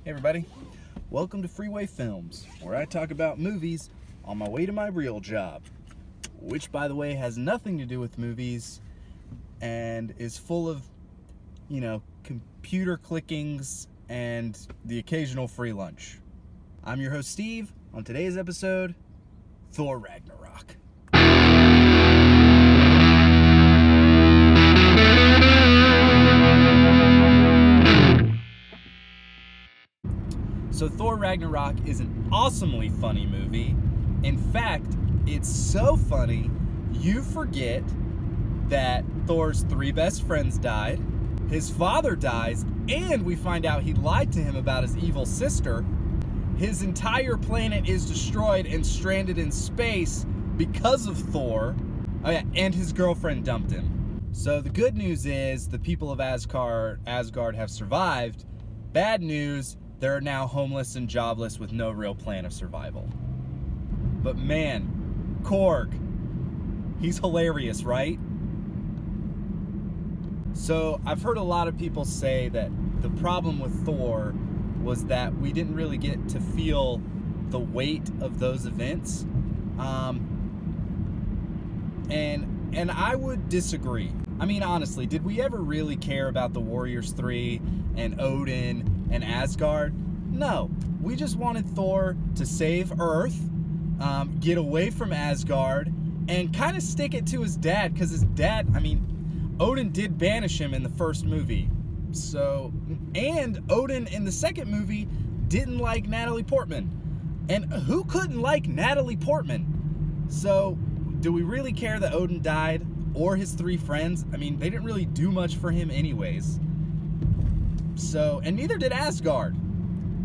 Hey everybody, welcome to Freeway Films, where I talk about movies on my way to my real job, which by the way has nothing to do with movies and is full of, computer clickings and the occasional free lunch. I'm your host Steve. On today's episode, Thor Ragnarok. So Thor Ragnarok is an awesomely funny movie. In fact, it's so funny, you forget that Thor's three best friends died, his father dies, and we find out he lied to him about his evil sister. His entire planet is destroyed and stranded in space because of Thor. Oh yeah, and his girlfriend dumped him. So the good news is the people of Asgard have survived. Bad news, they're now homeless and jobless with no real plan of survival. But man, Korg, he's hilarious, right? So I've heard a lot of people say that the problem with Thor was that we didn't really get to feel the weight of those events. And I would disagree. I mean, honestly, did we ever really care about the Warriors 3 and Odin and Asgard? No. We just wanted Thor to save Earth, get away from Asgard, and kind of stick it to his dad, because his dad, Odin did banish him in the first movie. So, and Odin in the second movie didn't like Natalie Portman. And who couldn't like Natalie Portman? So, do we really care that Odin died? Or his three friends? They didn't really do much for him anyways. So, and neither did Asgard.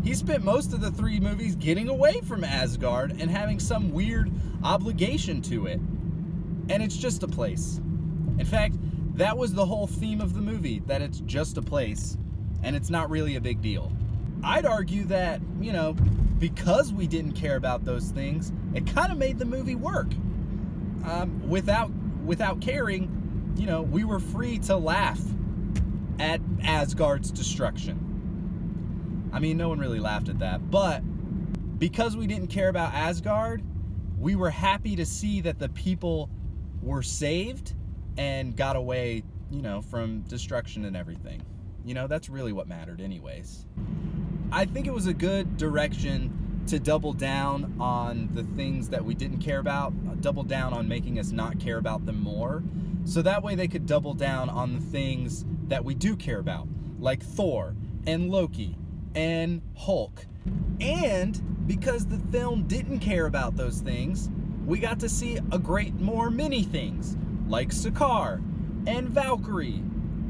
He spent most of the three movies getting away from Asgard and having some weird obligation to it. And it's just a place. In fact, that was the whole theme of the movie, that it's just a place, and it's not really a big deal. I'd argue that, because we didn't care about those things, it kind of made the movie work. Without caring, we were free to laugh at Asgard's destruction. No one really laughed at that, but because we didn't care about Asgard, we were happy to see that the people were saved and got away, from destruction and everything. That's really what mattered anyways. I think it was a good direction to double down on the things that we didn't care about, double down on making us not care about them more, so that way they could double down on the things that we do care about, like Thor and Loki and Hulk. And because the film didn't care about those things, we got to see a great more many things, like Sakaar and Valkyrie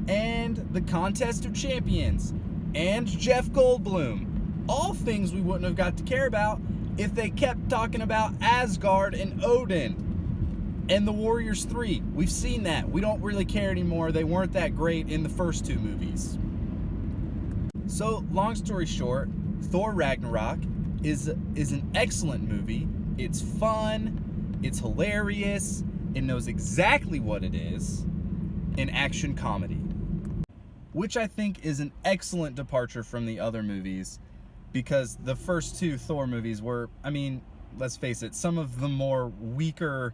and the Contest of Champions and Jeff Goldblum. All things we wouldn't have got to care about if they kept talking about Asgard and Odin and the Warriors 3. We've seen that. We don't really care anymore. They weren't that great in the first two movies. So, long story short, Thor Ragnarok is an excellent movie. It's fun, it's hilarious, it knows exactly what it is, an action comedy. Which I think is an excellent departure from the other movies, because the first two Thor movies were, let's face it, some of the more weaker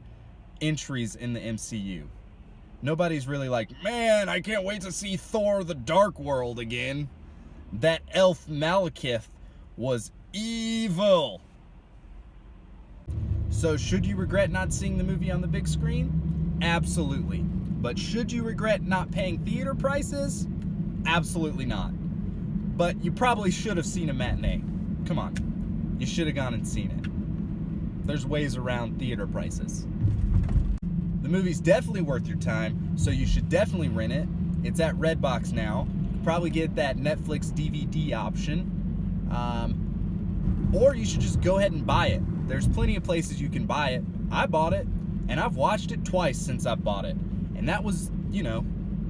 entries in the MCU. Nobody's really like, man, I can't wait to see Thor the Dark World again. That elf Malekith was evil. So should you regret not seeing the movie on the big screen? Absolutely. But should you regret not paying theater prices? Absolutely not. But you probably should have seen a matinee. Come on. You should have gone and seen it. There's ways around theater prices. The movie's definitely worth your time, so you should definitely rent it. It's at Redbox now. Probably get that Netflix DVD option, or you should just go ahead and buy it. There's plenty of places you can buy it. I bought it, and I've watched it twice since I bought it, and that was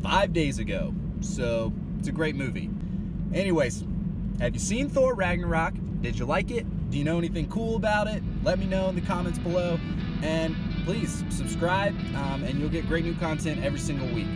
5 days ago. So it's a great movie. Anyways, have you seen Thor Ragnarok? Did you like it? Do you know anything cool about it? Let me know in the comments below, and please subscribe, and you'll get great new content every single week.